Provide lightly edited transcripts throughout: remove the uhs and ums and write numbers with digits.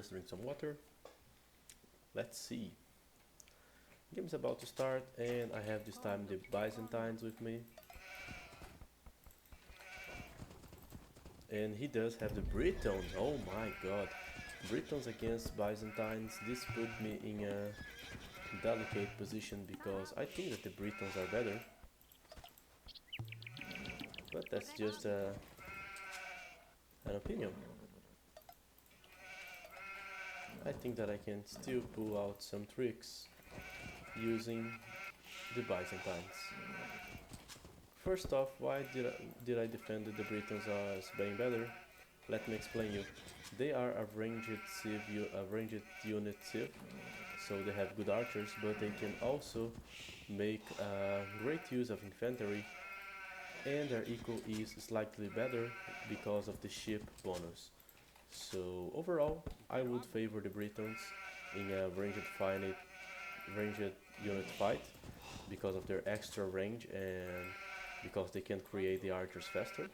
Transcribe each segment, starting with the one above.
just drink some water. Let's see. Game's about to start, and I have this time the Byzantines with me. And he does have the Britons. Oh my god. Britons against Byzantines. This put me in a delicate position because I think that the Britons are better. But that's just an opinion. I think that I can still pull out some tricks using the Byzantines. First off, why did I defend the Britons as being better? Let me explain you. They are a ranged unit civ, so they have good archers, but they can also make great use of infantry, and their eco is slightly better because of the ship bonus. So overall, I would favor the Britons in a ranged unit fight because of their extra range and because they can create the archers faster.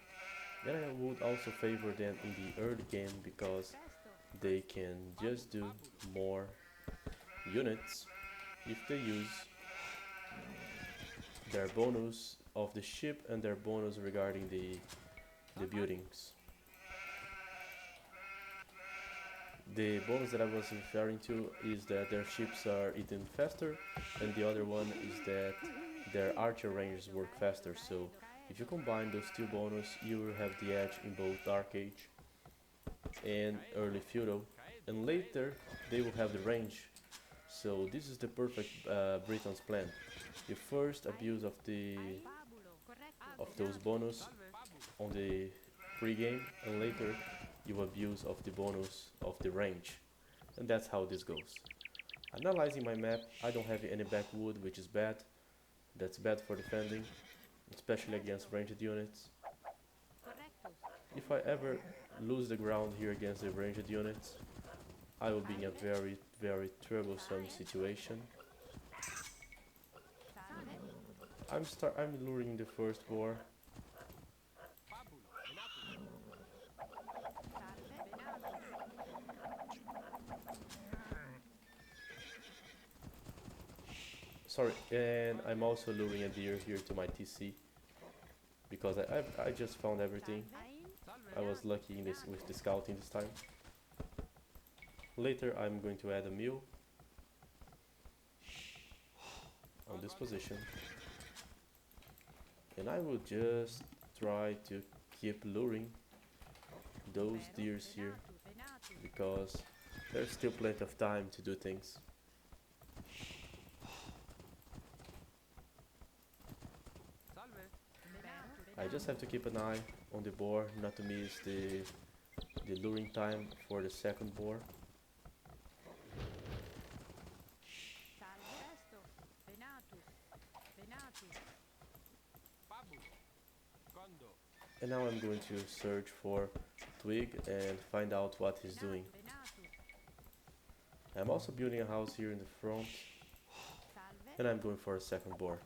Then I would also favor them in the early game because they can just do more units if they use their bonus of the ship and their bonus regarding the buildings. The bonus that I was referring to is that their ships are eaten faster, and the other one is that their archer ranges work faster. So if you combine those two bonus, you will have the edge in both Dark Age and early feudal, and later they will have the range. So this is the perfect Britons plan. You first abuse of those bonus on the pre-game, and later you abuse of the bonus of the range, and that's how this goes. Analyzing my map, I don't have any backwood, which is bad. That's bad for defending, especially against ranged units. If I ever lose the ground here against the ranged units, I will be in a very troublesome situation. I'm luring the first war. Sorry, and I'm also luring a deer here to my TC because I just found everything. I was lucky in this with the scouting this time. Later I'm going to add a mule on this position, and I will just try to keep luring those deers here because there's still plenty of time to do things. I just have to keep an eye on the boar not to miss the luring time for the second boar. And now I'm going to search for Twigg and find out what he's doing. I'm also building a house here in the front, and I'm going for a second boar.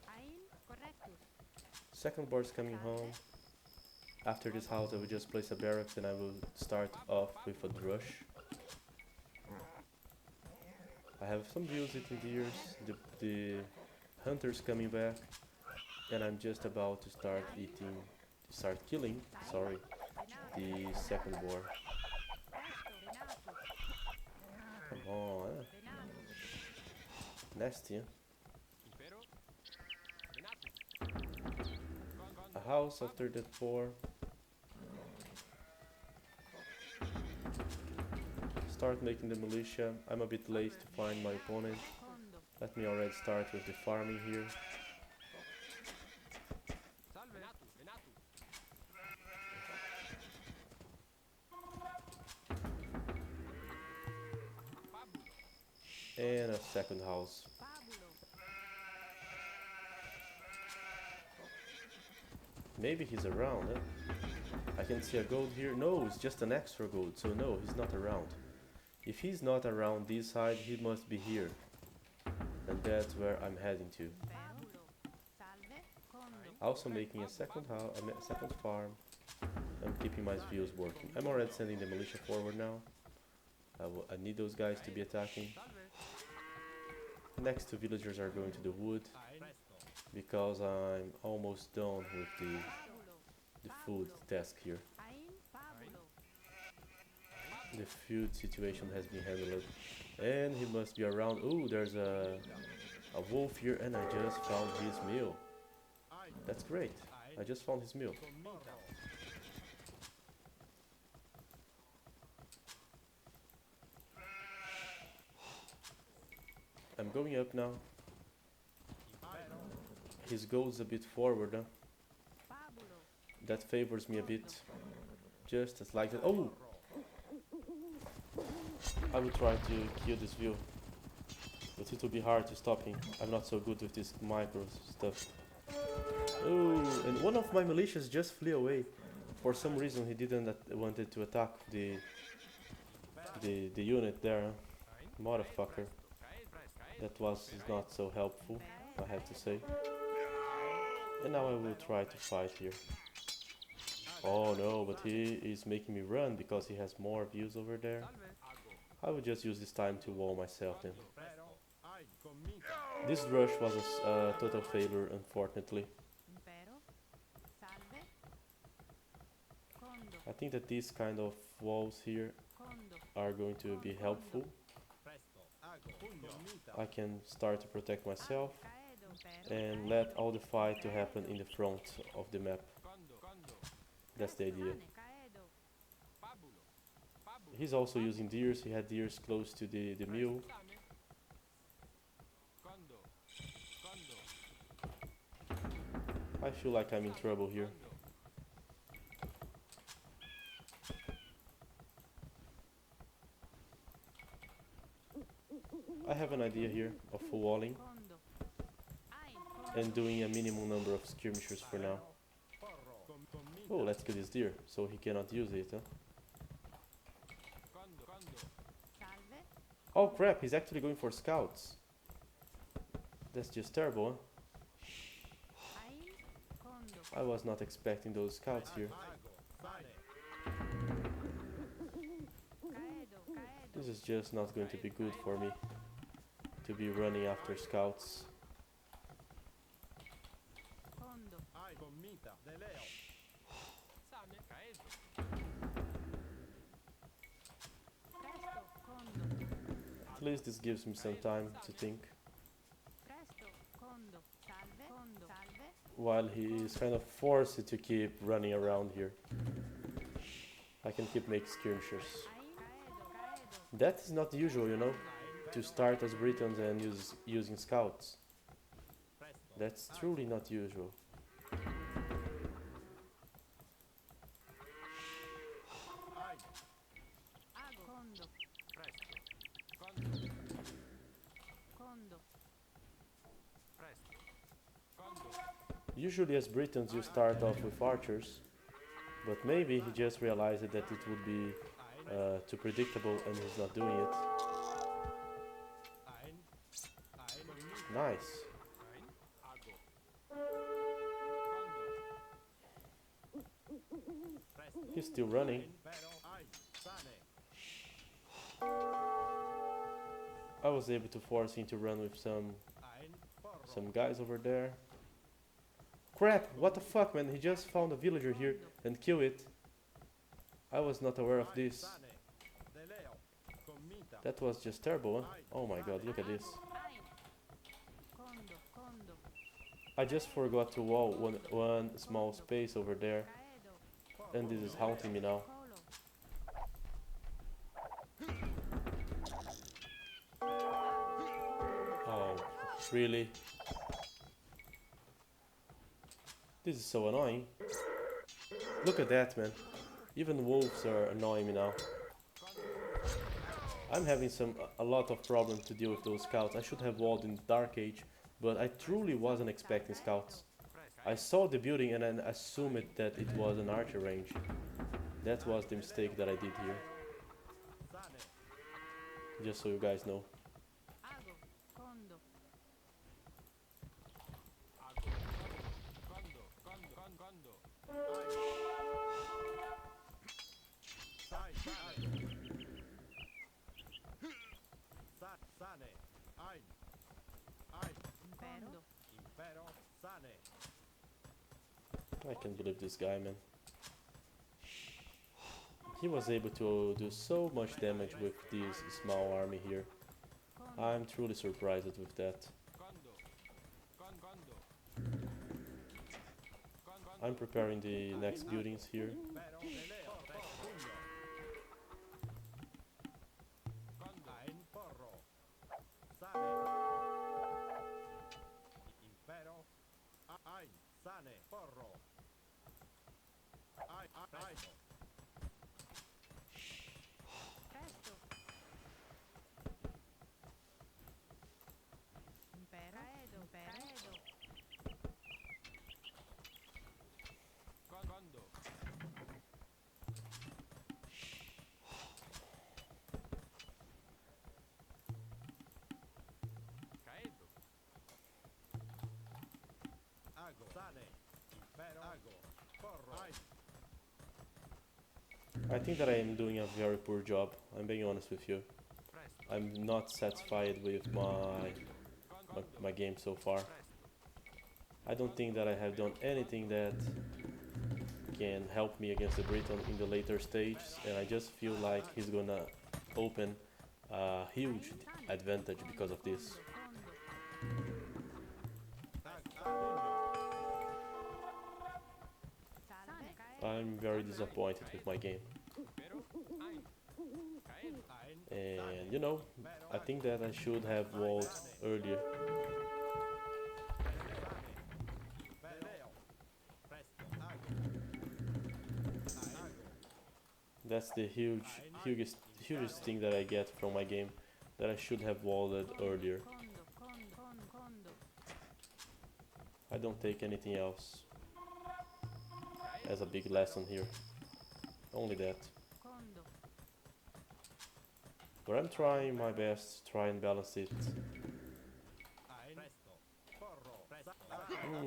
Second boar is coming home. After this house I will just place a barracks and I will start off with a drush. I have some views eating deers, the hunters coming back, and I'm just about to start killing, sorry, the second boar. Come on, nasty, huh? A house after that boar. Start making the militia. I'm a bit late to find my opponent. Let me already start with the farming here. And a second house. Maybe he's around, eh? I can see a gold here. No, it's just an extra gold, so no, he's not around. If he's not around this side, he must be here. And that's where I'm heading to. Also making a second house, a second farm. I'm keeping my views working. I'm already sending the militia forward now. I need those guys to be attacking. Next two villagers are going to the wood because I'm almost done with the food task here. The food situation has been handled. And he must be around. Ooh, there's a wolf here and I just found his meal. That's great. I just found his meal. I'm going up now. His goes a bit forward, huh? That favors me a bit. Just as like that. Oh! I will try to kill this view. But it will be hard to stop him. I'm not so good with this micro stuff. Oh! And one of my militias just flew away. For some reason he didn't wanted to attack the unit there. Huh? Motherfucker. That was not so helpful, I have to say. And now I will try to fight here. Oh no, but he is making me run because he has more views over there. I will just use this time to wall myself then. This rush was a total failure, unfortunately. I think that these kind of walls here are going to be helpful. I can start to protect myself and let all the fight to happen in the front of the map. That's the idea. He's also using deers. He had deers close to the mill. I feel like I'm in trouble here. I have an idea here of full walling and doing a minimum number of skirmishers for now. Oh, let's kill this deer so he cannot use it, huh? Oh crap, he's actually going for scouts. That's just terrible, huh? I was not expecting those scouts here. This is just not going to be good for me, to be running after scouts. At least this gives me some time to think. While he is kind of forced to keep running around here, I can keep making skirmishers. That is not usual, you know, to start as Britons and using scouts. That's truly not usual. Usually as Britons you start off with archers, but maybe he just realized that it would be too predictable and he's not doing it. Nice. He's still running. I was able to force him to run with some guys over there. Crap, what the fuck, man, he just found a villager here and killed it. I was not aware of this. That was just terrible, huh? Oh my god, look at this. I just forgot to wall one small space over there. And this is haunting me now. Oh, really? This is so annoying. Look at that, man. Even wolves are annoying me now. I'm having a lot of problems to deal with those scouts. I should have walled in the Dark Age, but I truly wasn't expecting scouts. I saw the building and then assumed that it was an archer range. That was the mistake that I did here. Just so you guys know. I can't believe this guy, man. He was able to do so much damage with this small army here. I'm truly surprised with that. I'm preparing the next buildings here. I think that I am doing a very poor job, I'm being honest with you. I'm not satisfied with my game so far. I don't think that I have done anything that can help me against the Briton in the later stages, and I just feel like he's gonna open a huge advantage because of this. I'm very disappointed with my game. And you know, I think that I should have walled earlier. That's the hugest thing that I get from my game, that I should have walled earlier. I don't take anything else as a big lesson here. Only that. But I'm trying my best to try and balance it.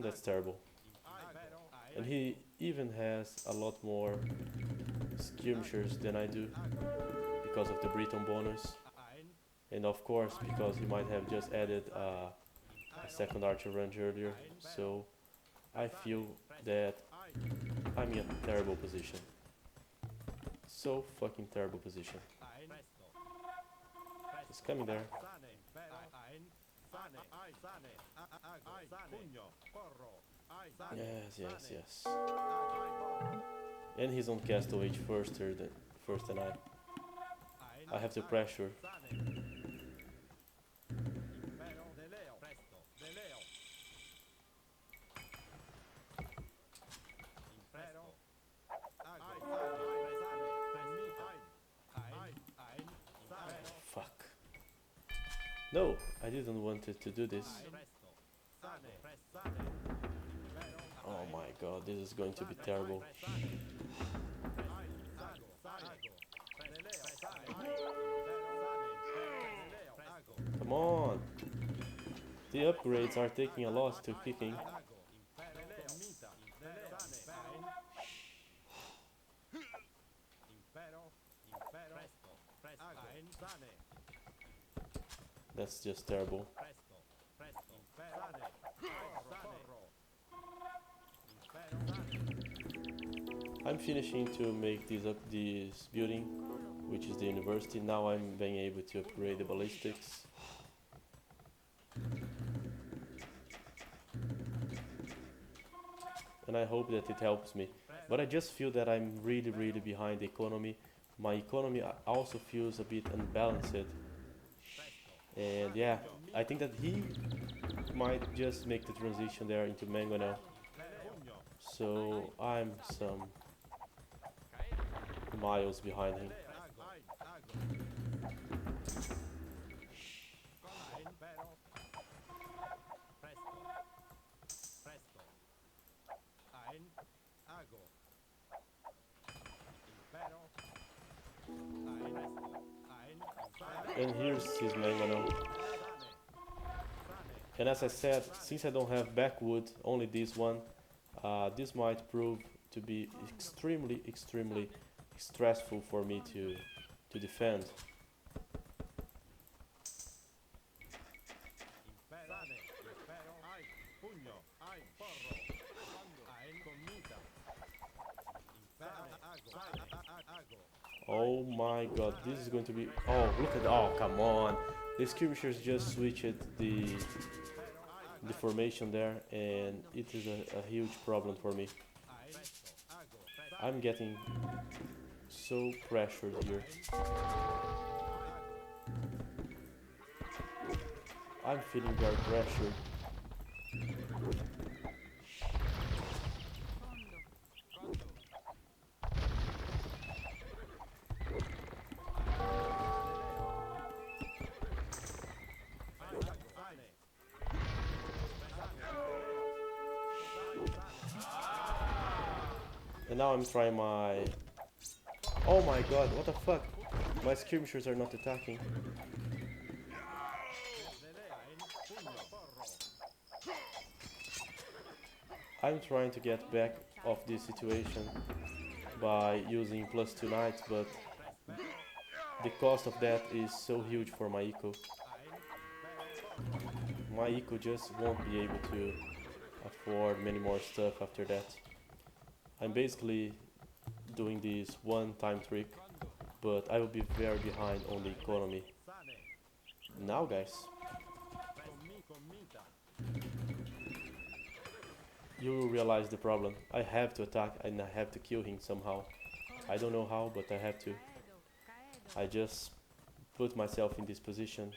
That's terrible. And he even has a lot more skirmishers than I do because of the Briton bonus. And of course because he might have just added a second archer range earlier. So I feel that I'm in a terrible position. So fucking terrible position. He's coming there. Yes. And he's on castle age first than I have to pressure. Fuck. No, I didn't want it to do this. Oh my god, this is going to be terrible. Come on! The upgrades are taking a lot to kicking. That's just terrible. I'm finishing to make this building, which is the university. Now I'm being able to upgrade the ballistics. And I hope that it helps me. But I just feel that I'm really behind the economy. My economy also feels a bit unbalanced. And yeah, I think that he might just make the transition there into mango now. So I'm some miles behind him. And here's his mango now. And as I said, since I don't have backwood, only this one, this might prove to be extremely stressful for me to defend. Oh my god, this is going to be... Oh, look at... Oh, come on. The skirmishers just switched the formation there, and it is a huge problem for me. I'm getting so pressured here. I'm feeling very pressured. And now I'm trying my... Oh my god, what the fuck? My skirmishers are not attacking. I'm trying to get back of this situation by using +2 knights, but the cost of that is so huge for my eco. My eco just won't be able to afford many more stuff after that. I'm basically doing this one-time trick, but I will be very behind on the economy. Now guys, you will realize the problem. I have to attack and I have to kill him somehow. I don't know how, but I have to. I just put myself in this position.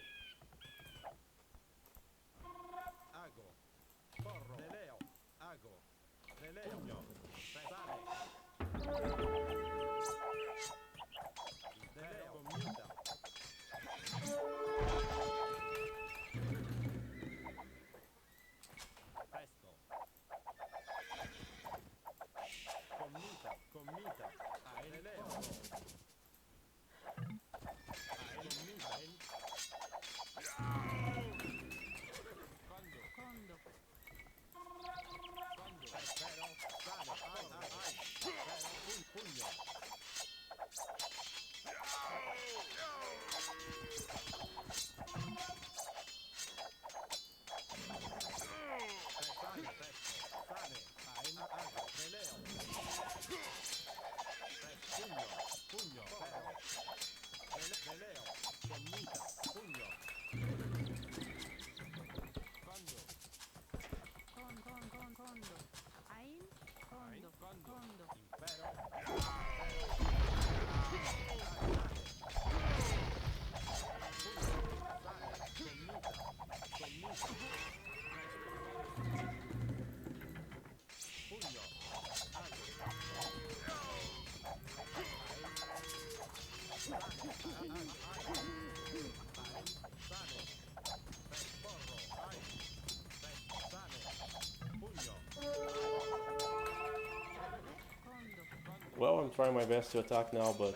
Well, I'm trying my best to attack now, but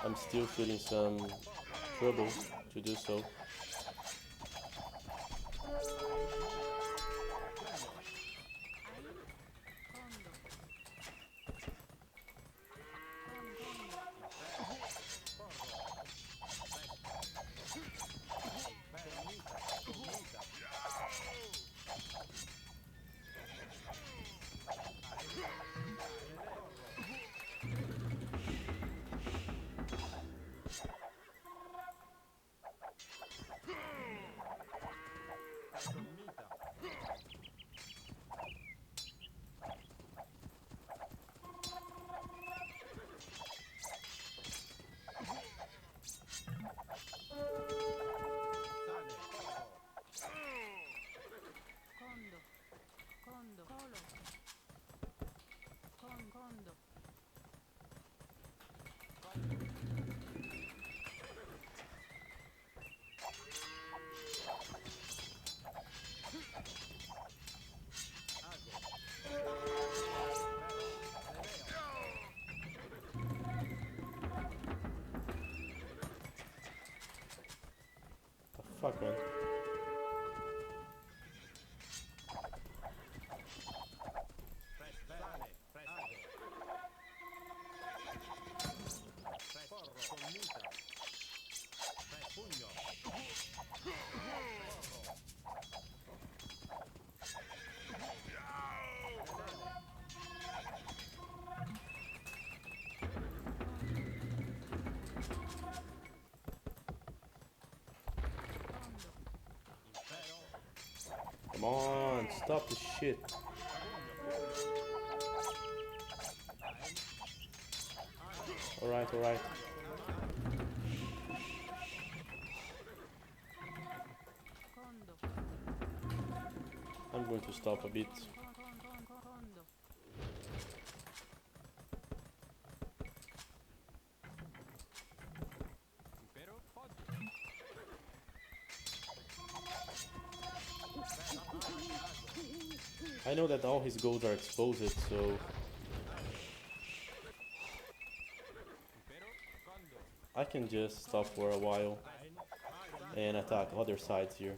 I'm still feeling some trouble to do so. Fuck, man. Come on, stop the shit. Alright, alright. I'm going to stop a bit. I know that all his goals are exposed, so I can just stop for a while and attack other sides here.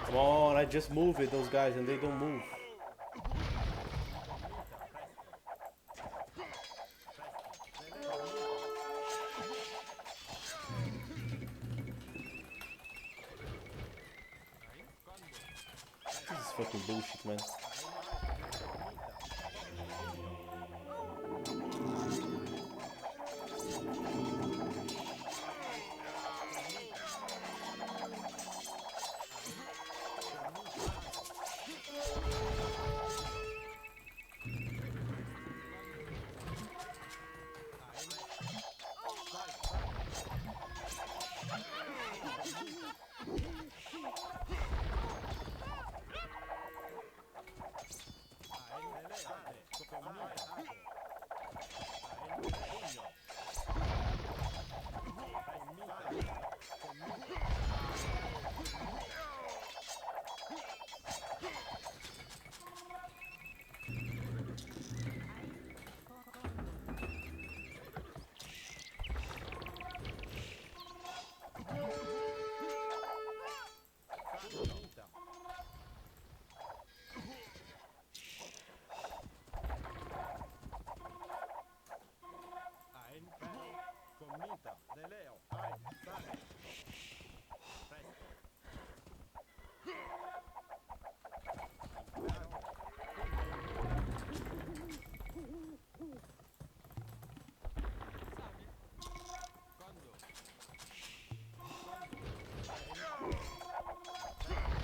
Come on, I just move it, those guys, and they don't move. This is fucking bullshit, man.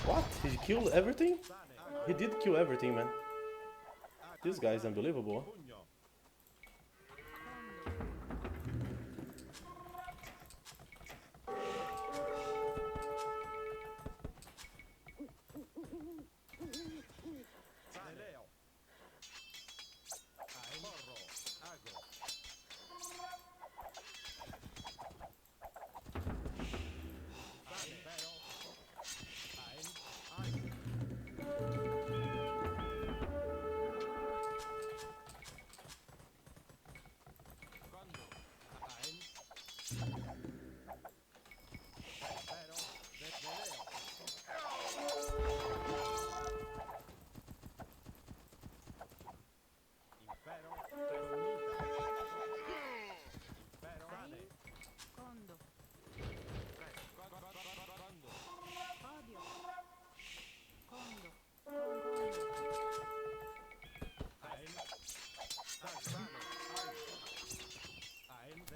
What? Did he kill everything? He did kill everything, man. This guy is unbelievable.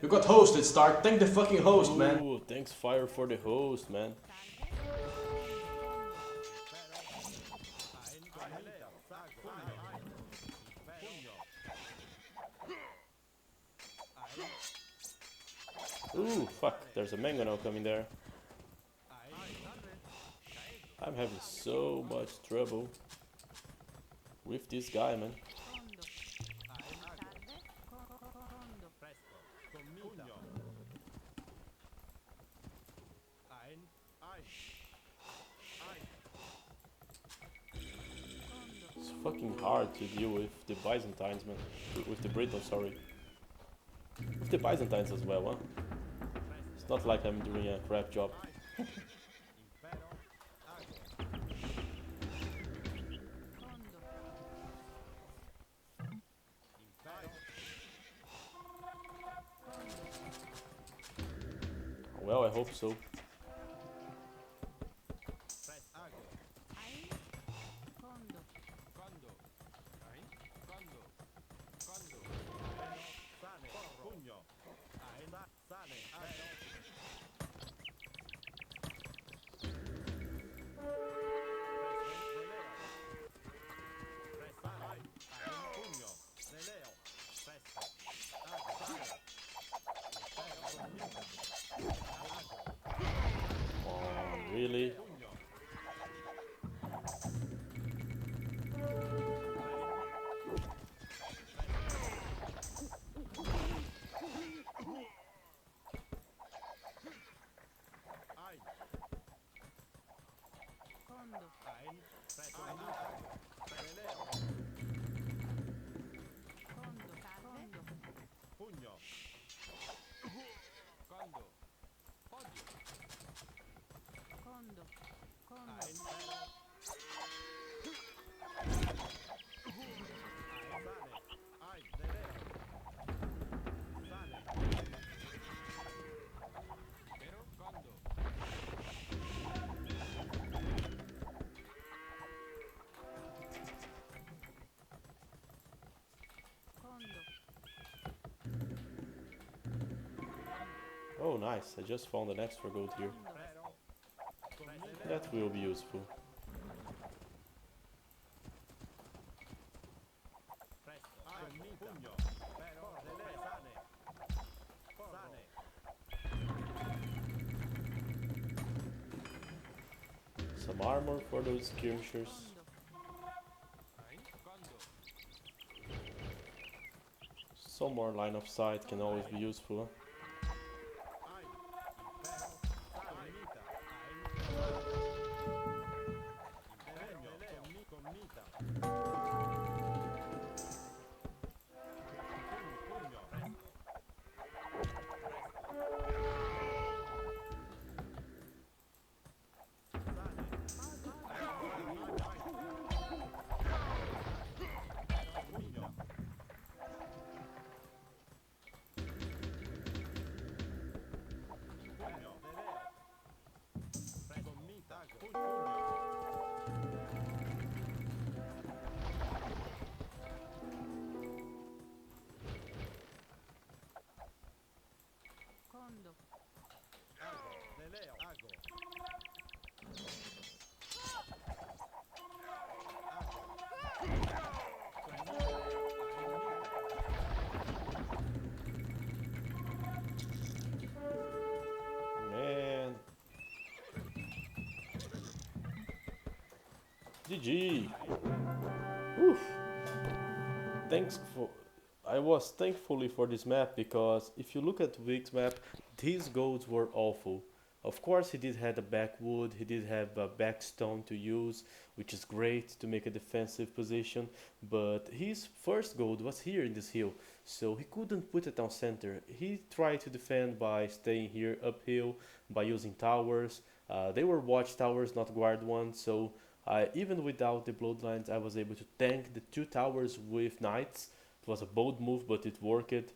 You got hosted, Start. Thank the fucking host, man. Ooh, thanks fire for the host, man. Ooh, fuck, there's a mango now coming there. I'm having so much trouble with this guy, man. It's fucking hard to deal with the Byzantines, man. With the Britons, sorry. With the Byzantines as well, huh? It's not like I'm doing a crap job. Well, I hope so. Oh, really? Oh, nice. I just found an extra gold here. That will be useful. Some armor for those skirmishers. Some more line of sight can always be useful. Man. GG. Oof. Thanks for. I was thankfully for this map because if you look at Twigg's map, these golds were awful. Of course, he did have a backwood, he did have a backstone to use, which is great to make a defensive position. But his first gold was here in this hill, so he couldn't put it down center. He tried to defend by staying here uphill, by using towers. They were watchtowers, not guard ones, so even without the bloodlines, I was able to tank the two towers with knights. It was a bold move, but it worked.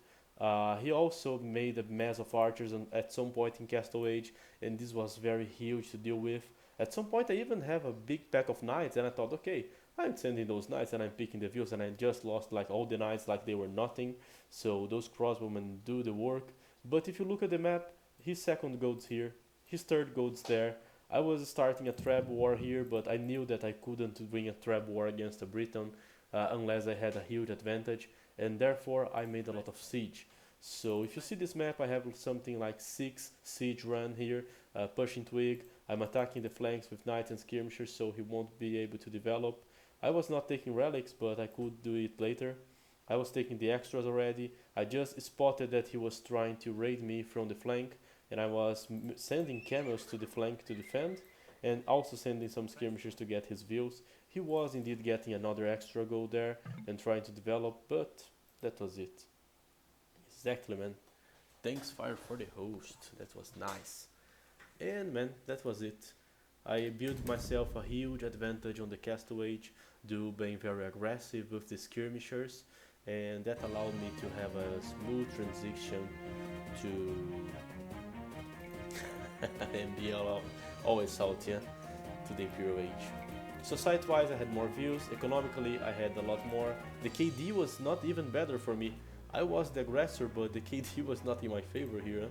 He also made a mess of archers at some point in Castle Age, and this was very huge to deal with. At some point, I even have a big pack of knights, and I thought, okay, I'm sending those knights and I'm picking the views, and I just lost like all the knights like they were nothing. So those crossbowmen do the work. But if you look at the map, his second gold's here, his third gold's there. I was starting a trap war here, but I knew that I couldn't win a trap war against a Briton unless I had a huge advantage, and therefore I made a lot of siege. So if you see this map, I have something like 6 siege run here, pushing Twig. I'm attacking the flanks with knights and skirmishers, so he won't be able to develop. I was not taking relics, but I could do it later. I was taking the extras already. I just spotted that he was trying to raid me from the flank, and I was sending camels to the flank to defend, and also sending some skirmishers to get his views. He was indeed getting another extra goal there and trying to develop, but that was it. Exactly, man. Thanks, Fire, for the host. That was nice. And man, that was it. I built myself a huge advantage on the castle age due being very aggressive with the skirmishers, and that allowed me to have a smooth transition to and be always salty, yeah, to the Imperial Age. Society-wise, I had more views. Economically, I had a lot more. The KD was not even better for me. I was the aggressor, but the KD was not in my favor here.